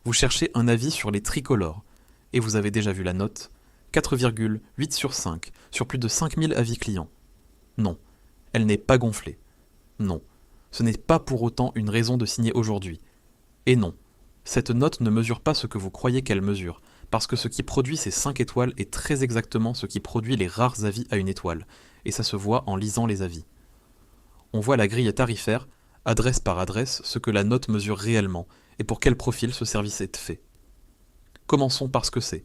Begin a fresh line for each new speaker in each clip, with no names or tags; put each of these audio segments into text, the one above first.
Vous cherchez un avis sur les tricolores, et vous avez déjà vu la note, 4,8 sur 5, sur plus de 5000 avis clients. Non, elle n'est pas gonflée. Non, ce n'est pas pour autant une raison de signer aujourd'hui. Et non, cette note ne mesure pas ce que vous croyez qu'elle mesure, parce que ce qui produit ces 5 étoiles est très exactement ce qui produit les rares avis à une étoile, et ça se voit en lisant les avis. On voit la grille tarifaire, adresse par adresse, ce que la note mesure réellement, et pour quel profil ce service est fait. Commençons par ce que c'est.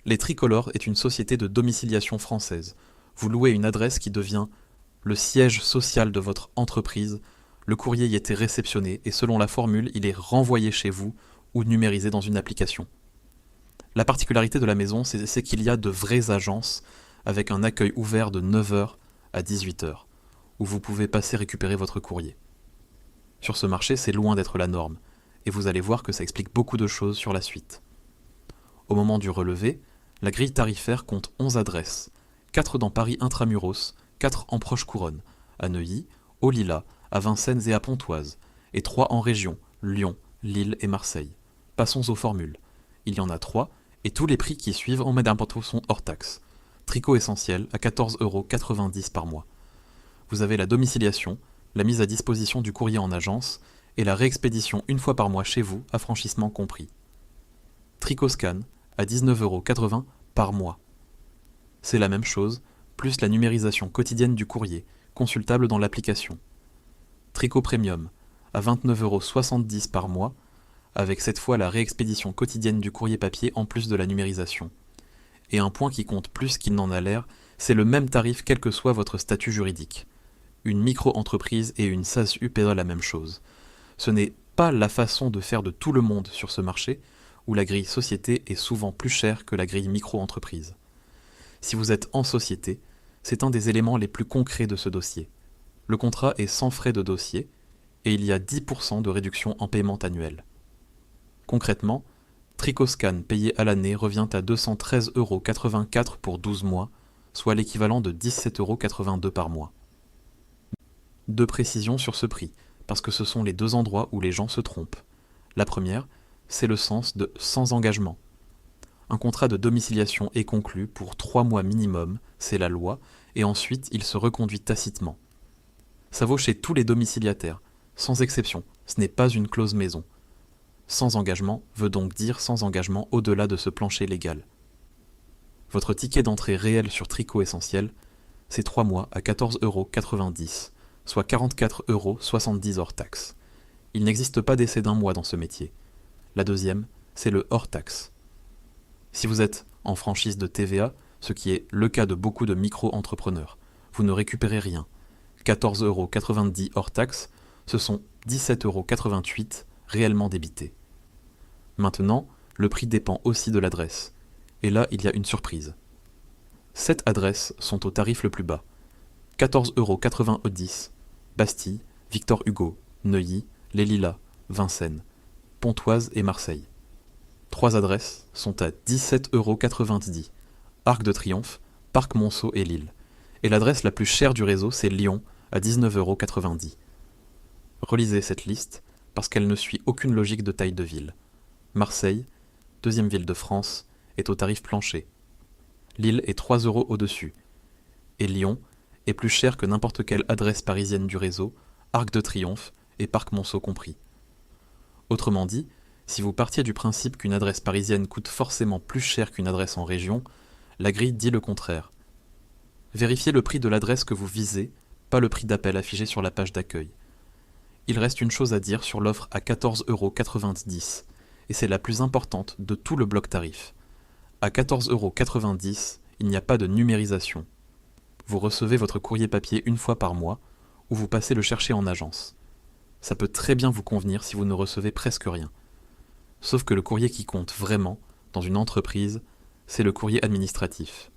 Les Tricolores est une société de domiciliation française. Vous louez une adresse qui devient le siège social de votre entreprise, le courrier y était réceptionné et selon la formule, il est renvoyé chez vous ou numérisé dans une application. La particularité de la maison, c'est qu'il y a de vraies agences avec un accueil ouvert de 9 heures à 18 heures, où vous pouvez passer récupérer votre courrier. Sur ce marché, c'est loin d'être la norme, et vous allez voir que ça explique beaucoup de choses sur la suite. Au moment du relevé, la grille tarifaire compte 11 adresses, 4 dans Paris intramuros, 4 en proche couronne, à Neuilly, aux Lilas, à Vincennes et à Pontoise, et 3 en région, Lyon, Lille et Marseille. Passons aux formules. Il y en a 3, et tous les prix qui suivent en Médimporto sont hors taxe. Tricot essentiel à 14,90 € par mois. Vous avez la domiciliation, la mise à disposition du courrier en agence, et la réexpédition une fois par mois chez vous, affranchissement compris. Tricot scan à 19,80 € par mois. C'est la même chose, plus la numérisation quotidienne du courrier, consultable dans l'application. Tricot Premium, à 29,70 € par mois, avec cette fois la réexpédition quotidienne du courrier papier en plus de la numérisation. Et un point qui compte plus qu'il n'en a l'air, c'est le même tarif quel que soit votre statut juridique. Une micro-entreprise et une SASU paient la même chose. Ce n'est pas la façon de faire de tout le monde sur ce marché, où la grille société est souvent plus chère que la grille micro-entreprise. Si vous êtes en société, c'est un des éléments les plus concrets de ce dossier. Le contrat est sans frais de dossier, et il y a 10% de réduction en paiement annuel. Concrètement, Tricoscan payé à l'année revient à 213,84 € pour 12 mois, soit l'équivalent de 17,82 € par mois. Deux précisions sur ce prix, parce que ce sont les deux endroits où les gens se trompent. La première, c'est le sens de sans engagement. Un contrat de domiciliation est conclu pour 3 mois minimum, c'est la loi, et ensuite il se reconduit tacitement. Ça vaut chez tous les domiciliataires, sans exception, ce n'est pas une clause maison. Sans engagement veut donc dire sans engagement au-delà de ce plancher légal. Votre ticket d'entrée réel sur Tricot Essentiel, c'est 3 mois à 14,90 €, soit 44,70 € hors taxe. Il n'existe pas d'essai d'un mois dans ce métier. La deuxième, c'est le hors taxe. Si vous êtes en franchise de TVA, ce qui est le cas de beaucoup de micro-entrepreneurs, vous ne récupérez rien. 14,90 € hors taxe, ce sont 17,88 € réellement débités. Maintenant, le prix dépend aussi de l'adresse. Et là, il y a une surprise. 7 adresses sont au tarif le plus bas. 14,90 €, Bastille, Victor Hugo, Neuilly, Les Lilas, Vincennes, Pontoise et Marseille. 3 adresses sont à 17,90 €, Arc de Triomphe, Parc Monceau et Lille. Et l'adresse la plus chère du réseau, c'est Lyon, à 19,90 €. Relisez cette liste, parce qu'elle ne suit aucune logique de taille de ville. Marseille, deuxième ville de France, est au tarif plancher. Lille est 3 € au-dessus. Et Lyon est plus cher que n'importe quelle adresse parisienne du réseau, Arc de Triomphe et Parc Monceau compris. Autrement dit, si vous partiez du principe qu'une adresse parisienne coûte forcément plus cher qu'une adresse en région, la grille dit le contraire. Vérifiez le prix de l'adresse que vous visez, pas le prix d'appel affiché sur la page d'accueil. Il reste une chose à dire sur l'offre à 14,90 €, et c'est la plus importante de tout le bloc tarif. À 14,90 €, il n'y a pas de numérisation. Vous recevez votre courrier papier une fois par mois, ou vous passez le chercher en agence. Ça peut très bien vous convenir si vous ne recevez presque rien. Sauf que le courrier qui compte vraiment, dans une entreprise, c'est le courrier administratif.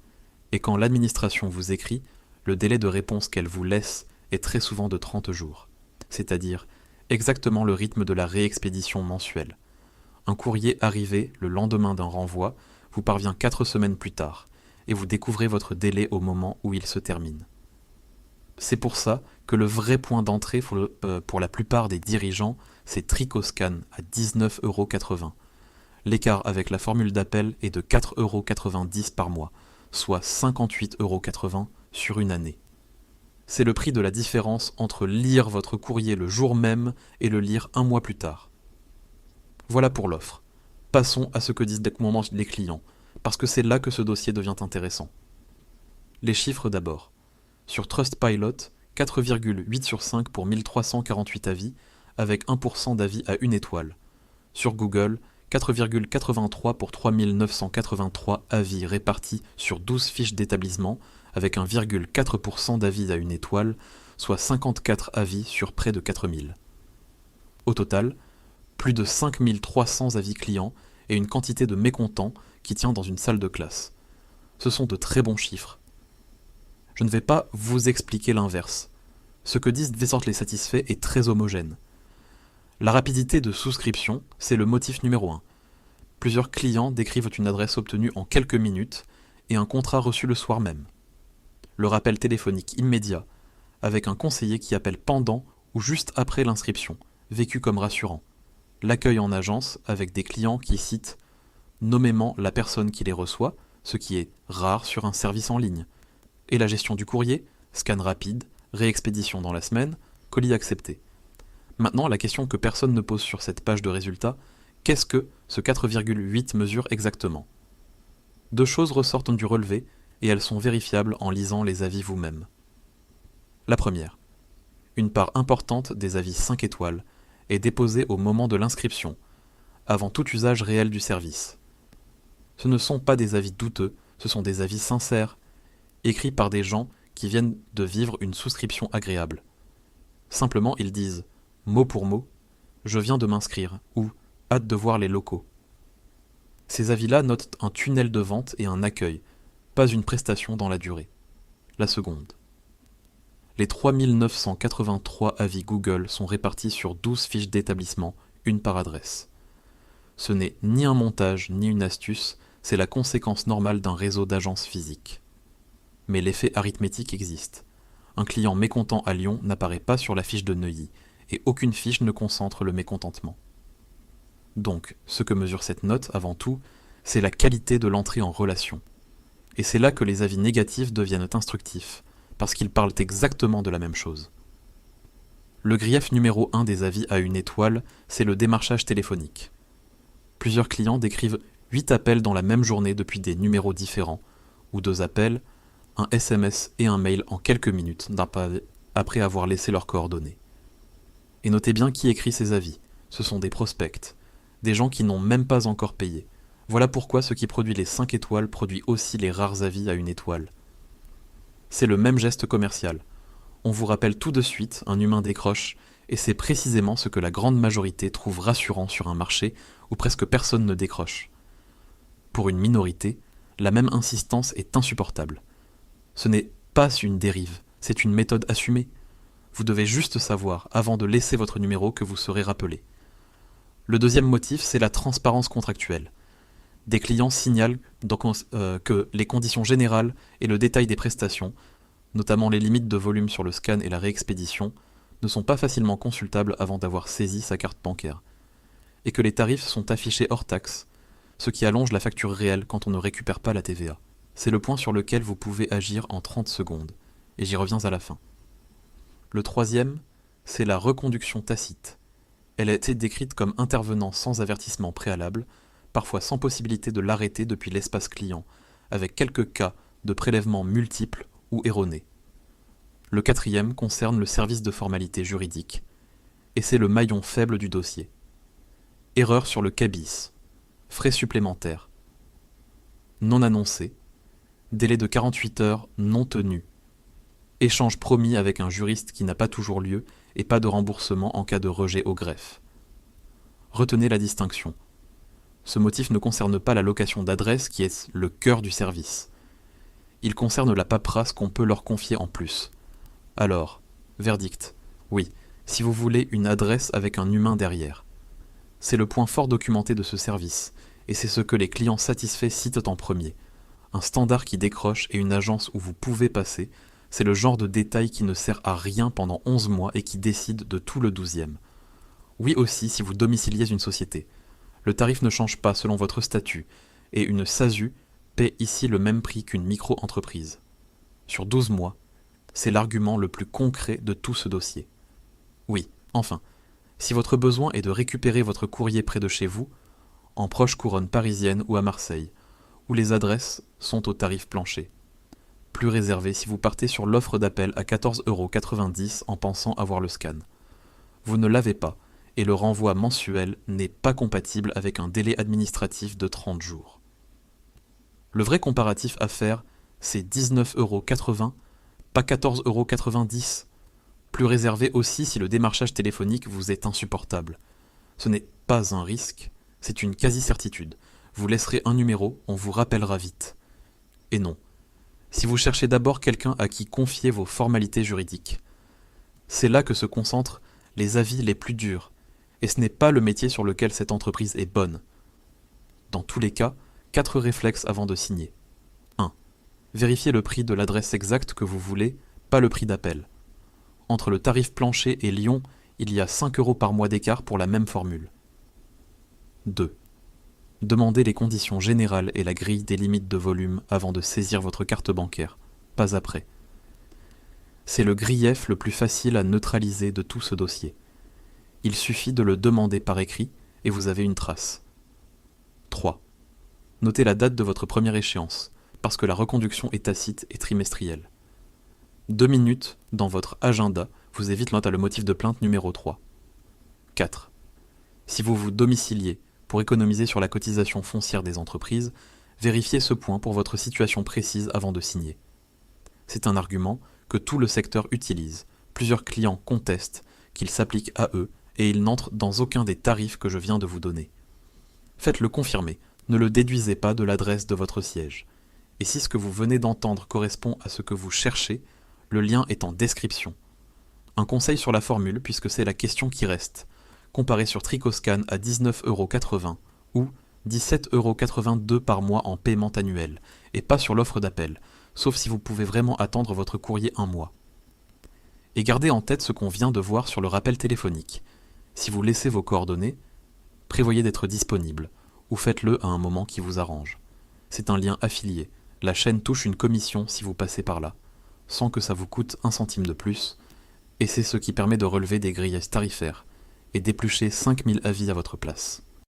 Et quand l'administration vous écrit, le délai de réponse qu'elle vous laisse est très souvent de 30 jours. C'est-à-dire exactement le rythme de la réexpédition mensuelle. Un courrier arrivé le lendemain d'un renvoi vous parvient 4 semaines plus tard, et vous découvrez votre délai au moment où il se termine. C'est pour ça que le vrai point d'entrée pour la plupart des dirigeants, c'est Tricoscan à 19,80 €, L'écart avec la formule d'appel est de 4,90 € par mois, soit 58,80 € sur une année. C'est le prix de la différence entre lire votre courrier le jour même et le lire un mois plus tard. Voilà pour l'offre. Passons à ce que disent les clients, parce que c'est là que ce dossier devient intéressant. Les chiffres d'abord. Sur Trustpilot, 4,8 sur 5 pour 1348 avis, avec 1% d'avis à 1 étoile. Sur Google, 4,83 pour 3983 avis répartis sur 12 fiches d'établissement, avec 1,4% d'avis à 1 étoile, soit 54 avis sur près de 4000. Au total, plus de 5300 avis clients et une quantité de mécontents qui tient dans une salle de classe. Ce sont de très bons chiffres. Je ne vais pas vous expliquer l'inverse. Ce que disent les Satisfaits est très homogène. La rapidité de souscription, c'est le motif numéro 1. Plusieurs clients décrivent une adresse obtenue en quelques minutes et un contrat reçu le soir même. Le rappel téléphonique immédiat, avec un conseiller qui appelle pendant ou juste après l'inscription, vécu comme rassurant. L'accueil en agence avec des clients qui citent nommément la personne qui les reçoit, ce qui est rare sur un service en ligne. Et la gestion du courrier, scan rapide, réexpédition dans la semaine, colis accepté. Maintenant, la question que personne ne pose sur cette page de résultats, qu'est-ce que ce 4,8 mesure exactement ? Deux choses ressortent du relevé et elles sont vérifiables en lisant les avis vous-même. La première, une part importante des avis 5 étoiles est déposée au moment de l'inscription, avant tout usage réel du service. Ce ne sont pas des avis douteux, ce sont des avis sincères, écrits par des gens qui viennent de vivre une souscription agréable. Simplement, ils disent, mot pour mot, « Je viens de m'inscrire » ou « Hâte de voir les locaux ». Ces avis-là notent un tunnel de vente et un accueil, pas une prestation dans la durée. La seconde. Les 3983 avis Google sont répartis sur 12 fiches d'établissement, une par adresse. Ce n'est ni un montage ni une astuce, c'est la conséquence normale d'un réseau d'agences physiques. Mais l'effet arithmétique existe. Un client mécontent à Lyon n'apparaît pas sur la fiche de Neuilly, et aucune fiche ne concentre le mécontentement. Donc, ce que mesure cette note, avant tout, c'est la qualité de l'entrée en relation. Et c'est là que les avis négatifs deviennent instructifs, parce qu'ils parlent exactement de la même chose. Le grief numéro 1 des avis à 1 étoile, c'est le démarchage téléphonique. Plusieurs clients décrivent 8 appels dans la même journée depuis des numéros différents, ou 2 appels, un SMS et un mail en quelques minutes après avoir laissé leurs coordonnées. Et notez bien qui écrit ces avis. Ce sont des prospects, des gens qui n'ont même pas encore payé. Voilà pourquoi ce qui produit les 5 étoiles produit aussi les rares avis à 1 étoile. C'est le même geste commercial. On vous rappelle tout de suite, un humain décroche, et c'est précisément ce que la grande majorité trouve rassurant sur un marché où presque personne ne décroche. Pour une minorité, la même insistance est insupportable. Ce n'est pas une dérive, c'est une méthode assumée. Vous devez juste savoir, avant de laisser votre numéro, que vous serez rappelé. Le deuxième motif, c'est la transparence contractuelle. Des clients signalent que les conditions générales et le détail des prestations, notamment les limites de volume sur le scan et la réexpédition, ne sont pas facilement consultables avant d'avoir saisi sa carte bancaire, et que les tarifs sont affichés hors taxe, ce qui allonge la facture réelle quand on ne récupère pas la TVA. C'est le point sur lequel vous pouvez agir en 30 secondes, et j'y reviens à la fin. Le troisième, c'est la reconduction tacite. Elle a été décrite comme intervenant sans avertissement préalable, parfois sans possibilité de l'arrêter depuis l'espace client, avec quelques cas de prélèvements multiples ou erronés. Le quatrième concerne le service de formalité juridique, et c'est le maillon faible du dossier. Erreur sur le cabis, frais supplémentaires, non annoncés, délai de 48 heures non tenu, échange promis avec un juriste qui n'a pas toujours lieu et pas de remboursement en cas de rejet au greffe. Retenez la distinction. Ce motif ne concerne pas la location d'adresse qui est le cœur du service. Il concerne la paperasse qu'on peut leur confier en plus. Alors, verdict. Oui, si vous voulez une adresse avec un humain derrière. C'est le point fort documenté de ce service, et c'est ce que les clients satisfaits citent en premier. Un standard qui décroche et une agence où vous pouvez passer, c'est le genre de détail qui ne sert à rien pendant 11 mois et qui décide de tout le 12e. Oui aussi si vous domiciliez une société. Le tarif ne change pas selon votre statut, et une SASU paie ici le même prix qu'une micro-entreprise. Sur 12 mois, c'est l'argument le plus concret de tout ce dossier. Oui, enfin, si votre besoin est de récupérer votre courrier près de chez vous, en proche couronne parisienne ou à Marseille, où les adresses sont au tarif plancher. Plus réservé si vous partez sur l'offre d'appel à 14,90 € en pensant avoir le scan. Vous ne l'avez pas, et le renvoi mensuel n'est pas compatible avec un délai administratif de 30 jours. Le vrai comparatif à faire, c'est 19,80 €, pas 14,90 €. Plus réservé aussi si le démarchage téléphonique vous est insupportable. Ce n'est pas un risque, c'est une quasi-certitude. Vous laisserez un numéro, on vous rappellera vite. Et non. Si vous cherchez d'abord quelqu'un à qui confier vos formalités juridiques, c'est là que se concentrent les avis les plus durs, et ce n'est pas le métier sur lequel cette entreprise est bonne. Dans tous les cas, 4 réflexes avant de signer. 1. Vérifiez le prix de l'adresse exacte que vous voulez, pas le prix d'appel. Entre le tarif plancher et Lyon, il y a 5 € par mois d'écart pour la même formule. 2. Demandez les conditions générales et la grille des limites de volume avant de saisir votre carte bancaire, pas après. C'est le grief le plus facile à neutraliser de tout ce dossier. Il suffit de le demander par écrit et vous avez une trace. 3. Notez la date de votre première échéance, parce que la reconduction est tacite et trimestrielle. 2 minutes dans votre agenda vous évite le motif de plainte numéro 3. 4. Si vous vous domiciliez pour économiser sur la cotisation foncière des entreprises, vérifiez ce point pour votre situation précise avant de signer. C'est un argument que tout le secteur utilise. Plusieurs clients contestent qu'il s'applique à eux et il n'entre dans aucun des tarifs que je viens de vous donner. Faites-le confirmer, ne le déduisez pas de l'adresse de votre siège. Et si ce que vous venez d'entendre correspond à ce que vous cherchez, le lien est en description. Un conseil sur la formule, puisque c'est la question qui reste. Comparez sur Tricoscan à 19,80 € ou 17,82 € par mois en paiement annuel, et pas sur l'offre d'appel, sauf si vous pouvez vraiment attendre votre courrier un mois. Et gardez en tête ce qu'on vient de voir sur le rappel téléphonique. Si vous laissez vos coordonnées, prévoyez d'être disponible, ou faites-le à un moment qui vous arrange. C'est un lien affilié, la chaîne touche une commission si vous passez par là, sans que ça vous coûte 1 centime de plus, et c'est ce qui permet de relever des grillages tarifaires et d'éplucher 5000 avis à votre place.